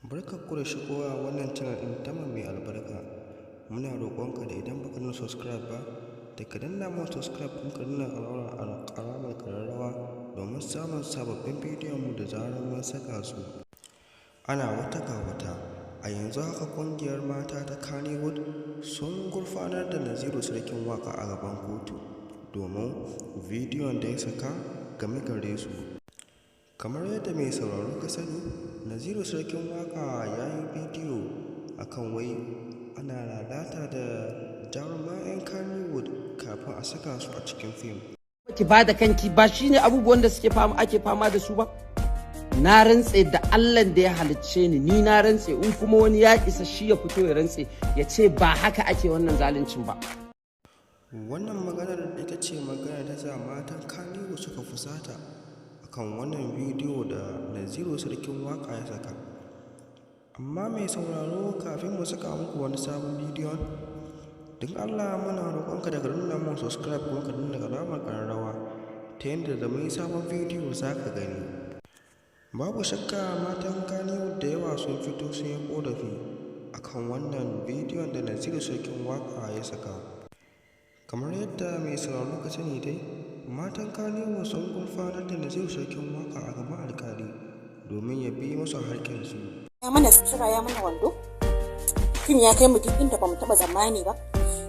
Barkanku da shigowa wannan channel ɗin Tama mai albarka. Muna roƙonka da idan baka nuna subscribe ba, da ka danna mu subscribe kuma ka danna alamar ƙararrawa domin samun sababbin bidiyon mu da zarar mun saka su. Ana wata ga wata, a yanzu haka ƙungiyar mata ta Kannywood sun gurfanar da Naziru Sarkin Waƙa a gaban kotu domin bidiyon da ya saka game gare su. Kamar yadda mai sauraro ka sani, Naziru Sarkin Waƙa ya yi bidiyo akan wai ana lalata da jaruman 'yan Kannywood kafin a saka su a cikin fim. Ki ba da kanki ba shine abubuwan da ake fama da su ba. Na rantse da Allah da ya halicce ni na rantse, in kuma wani ya isa shi ya fito ya rantse ya ce ba haka ake wannan zaluncin ba. Wannan maganar ita ce magana ta sa matan Kannywood suka fusata akan wannan bidiyo da Naziru Sarkin Waƙa ya saka. Amma mai sauraro, kafin mu saka muku wani sabon bidiyon, don Allah muna roƙonka da ka nuna mun subscribe kuma ka nuna alamar ƙararrawa ta yadda da mai sabon bidiyo za ka gani. Babu shakka matan Kannywood da yawa sun fito sun yi ƙorafi akan wannan bidiyon da Naziru Sarkin Waƙa ya saka. Kamar yadda mai sauraro ka sani dai, matan Kannywood sun gurfanar da Naziru Sarkin Waƙa a gaban alƙali domin ya bi musu haƙƙinsu. Ya mana sutura, ya mana wando, fim ya kai mu duk inda ba mu taɓa zamani ba,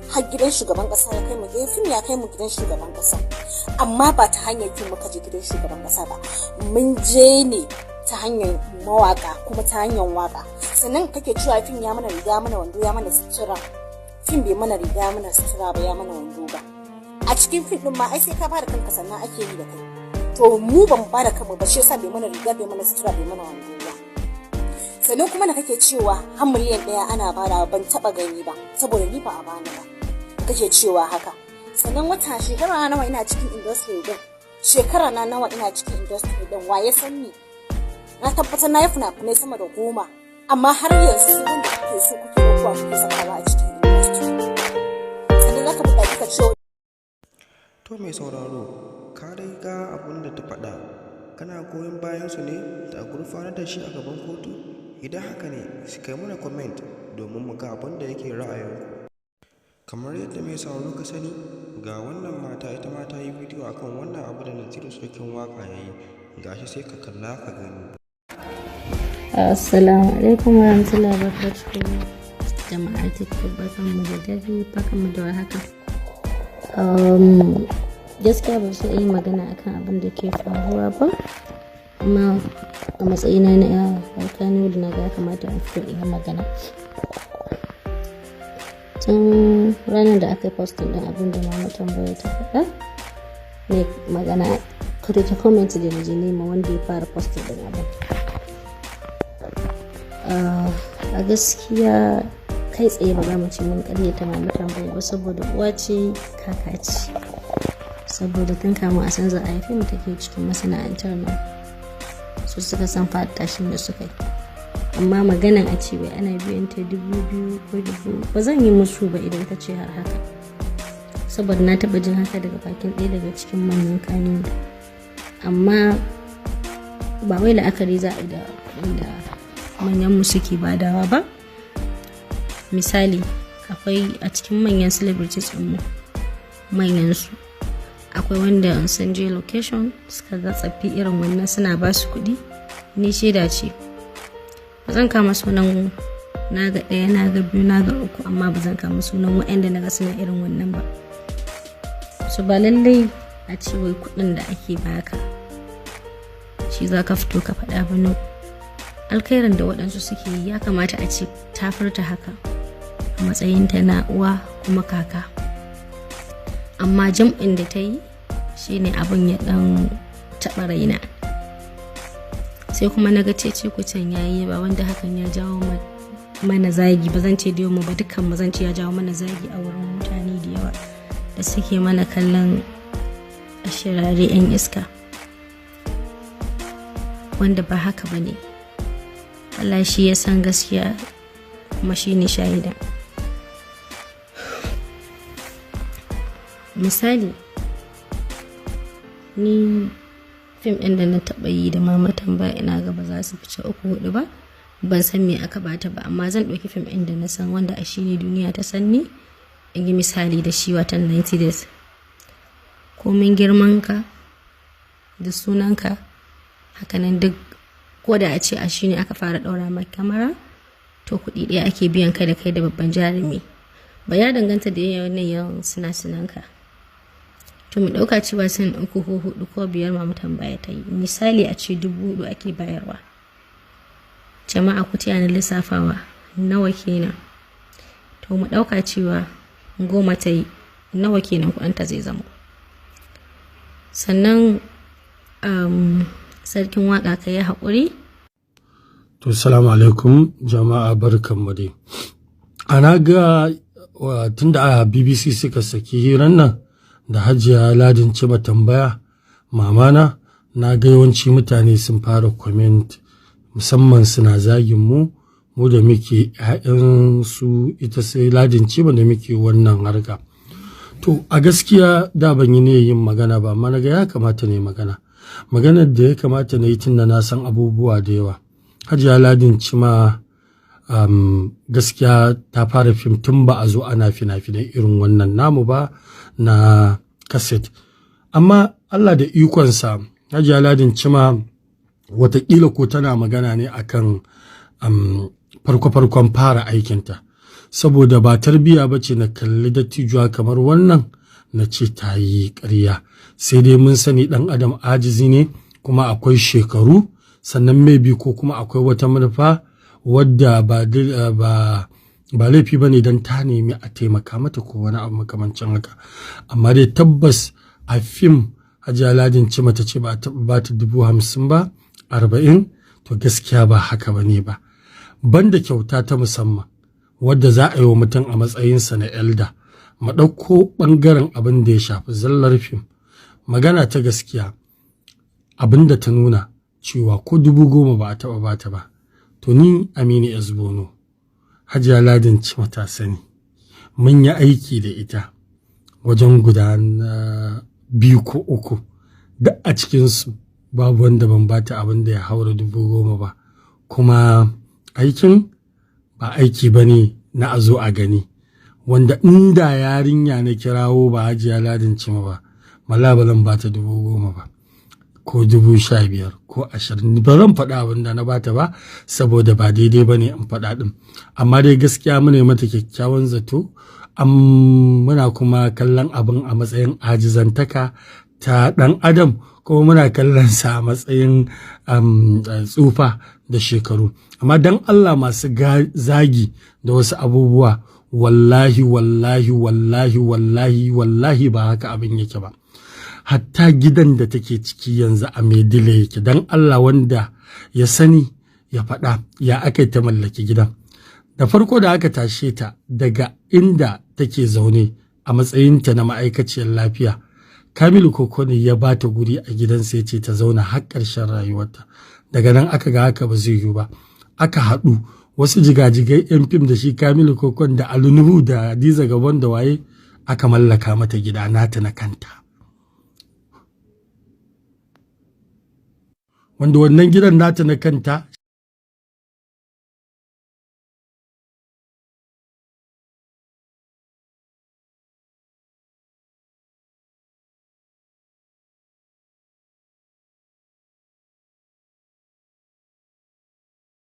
har gidan shugaban ƙasa ya kai mu, fim ya kai mu gidan shugaban ƙasa, amma ba ta hanyar fim muka je gidan shugaban ƙasa ba, mun je ne ta hanyar mawaƙa kuma ta hanyar waƙa. Sannan kake cewa fim ya mana riga, mana wando, ya mana sutura. Fim bai mana riga, mana sutura ba, ya mana wando ba. A cikin fim ɗin ma ai sai ka bada kanka sannan ake yi da kai. To mu ba mu bada kanmu ba, shi yasa bai mana riga, bai mana sutura, bai mana wando ba. Sannan kuma da kake cewa har miliyan 1 ana bada, ban taba gani ba saboda ni ba a bani ba. Kake cewa haka. Sannan shekara nawa ina cikin industry din, shekara na nawa ina cikin industry din, waye san ni? Na tabbatar na yi fina-finai sama da 10, amma har yanzu sai wanda kuke so kuke kuwa kuke sakawa a cikin industry. Sannan zaka buɗa kika ce. To mai sauraro, ka dai ga abin da ta faɗa, kana goyon bayan su ne da gurfanar da shi a gaban kotu? Idan haka ne, kai mana comment domin mu ga abin da yake ra'ayinku. Kamar yadda mai sauraro ka sani, ga wannan mata ita ma ta yi bidiyo akan wannan abu da Naziru Sarkin Waƙa ya yi. Gashi sai ka kalla ka gani. Assalamu alaikum warahmatullahi wabarakatuh. Jama'a TikTok, barkanmu da dare, barkanmu da warhaka. Gaskiya ba su yi magana akan abin da ke faruwa ba, amma a matsayina na harkanu da na ga kamata a fito iya magana. Tun ranar da aka yi postin din abin da mama tambaya ta faɗa ne magana, kada ta comment da na je nema wanda ya fara postin din abin. A gaskiya kai tsaye ba za mu ce mun karyata mama tambaya ba, saboda uwa ce kaka ce, saboda tun kamun a san za a haife mu take cikin masana'antar nan, su suka san tashin da suka yi. Amma maganan a ce wai ana biyan ta 2,000 ko 1,000, ba zan yi musu ba idan ta ce har haka, saboda na taba jin haka daga bakin ɗaya daga cikin manyan Kannywood. Amma ba wai la'akari za a yi da kuɗin da manyan mu suke badawa ba. Misali, akwai a cikin manyan celebrities mu, manyan su akwai wanda sun je location suka ga tsaffi irin wannan suna ba su kuɗi. Ni shaida ce, ba zan kama sunan na ga 1, na ga 2, na ga 3, amma ba zan kama sunan waɗanda na ga suna irin wannan ba. So ba lallai a ce wai kuɗin da ake baka shi za ka fito ka faɗa ba. No, alkhairin da waɗansu suke yi ya kamata a ce ta furta haka a matsayinta na uwa kuma kaka. Amma jam'in da ta yi shine abin ya ɗan taɓa raina. Sai kuma na ga cece kucin yayi ba, wanda hakan ya jawo mana zagi. Ba zan ce da yawa ba, dukkan mu zan ce ya jawo mana zagi a wurin mutane da yawa da suke mana kallon ashirare 'yan iska, wanda ba haka ba ne. Allah shi ya san gaskiya kuma shi ne shahida. Misali, ni fim ɗin da na taɓa yi da mama tambaya ina ga ba za su fice 3-4 ba, ban san me aka bata ba, amma zan ɗauki fim ɗin da na san wanda a shi ne duniya ta sanni in yi misali da shi, watan 90 days. Komin girmanka da sunanka, hakanan duk ko da a ce a shi ne aka fara ɗaura maka kamera, to kuɗi ɗaya ake biyan kai da kai da babban jarumi. Ba ya danganta da yawan sina-sinanka. To mu ɗauka cewa sin 3 ko 4 ko 5 ma mutan baya ta yi, misali a ce 4,000 ake bayarwa. Jama'a ku taya ni lissafawa nawa kenan. To mu ɗauka cewa 10 ta yi, nawa kenan kuɗinta zai zama. Sannan sarkin waƙa ka yi haƙuri. To salamu alaikum jama'a, barkanmu dai. Ana ga tunda a BBC suka saki hirar nan da Hajiya Ladin Cima tambaya mamana, na ga yawanci mutane sun fara comment, musamman suna zagin mu da muke ƴaƴan su ita sai Ladin Cima da muke wannan harka. To a gaskiya da ban yi ne yin magana ba, amma naga ya kamata ne maganar da ya kamata na yi tunda na san abubuwa da yawa. Hajiya Ladin Cima gaskiya ta fara fim tun ba a zo ana fina-finai irin wannan namu ba na kaset, amma Allah da ikonsa Hajiya Ladin Cima watakila ko tana magana ne akan farko-farkon fara aikinta, saboda ba tarbiya ba ce na kalli dattijuwa kamar wannan na ce ta yi ƙarya. Sai dai mun sani ɗan adam ajizi ne, kuma akwai shekaru, sannan maybe ko kuma akwai wata manufa wadda ba laifi ba ne don ta nemi a taimaka mata ko wani abu makamancin haka. Amma dai tabbas a fim Hajiya Ladin Cima ta ce ba a taɓa ba ta 50,000 ba, 40, to gaskiya ba haka ba ne ba. Banda kyauta ta musamman wadda za a yi wa mutum a matsayinsa na elda, mu ɗauko ɓangaren abin da ya shafi zallar fim. Magana ta gaskiya, abin da ta nuna cewa ko 10,000 ba a taɓa ba ta ba. To ni Aminu S. Bono, Hajiya Ladin Cima ta sani, mun yi aiki da ita wajen guda 2 ko 3, duk a cikinsu babu wanda ban bata abin da ya haura 10,000 ba. Kuma aikin ba aiki ba ne na a zo a gani, wanda inda yarinya na kirawo ba Hajiya Ladin Cima ba, mala ba zan bata 10,000 ba, ko 15,000 ko 20. Ba zan faɗa abin da na bata ba, saboda ba daidai ba ne in faɗa ɗin. Amma dai gaskiya muna mata kyakkyawan zato, muna kuma kallon abin a matsayin ajizantaka ta ɗan adam, kuma muna kallon sa a matsayin tsufa da shekaru. Amma dan Allah masu zagi da wasu abubuwa, wallahi ba haka abin yake ba. Hatta gidan da take ciki yanzu a Maidile yake, dan Allah wanda ya sani ya faɗa ya aka ta mallaki gidan. Da farko da aka tashe ta daga inda take zaune a matsayinta na ma'aikaciyar lafiya, Kamilu Kokone ya ba ta guri a gidansa ya ce ta zauna har ƙarshen rayuwarta. Daga nan aka ga haka ba zai yiwu ba, aka haɗu wasu jigajigai 'yan fim da shi Kamilu Kokone da Alunuhu da Hadiza Gabon da waye, aka mallaka mata gida nata na kanta, wanda wannan gidan nata na kanta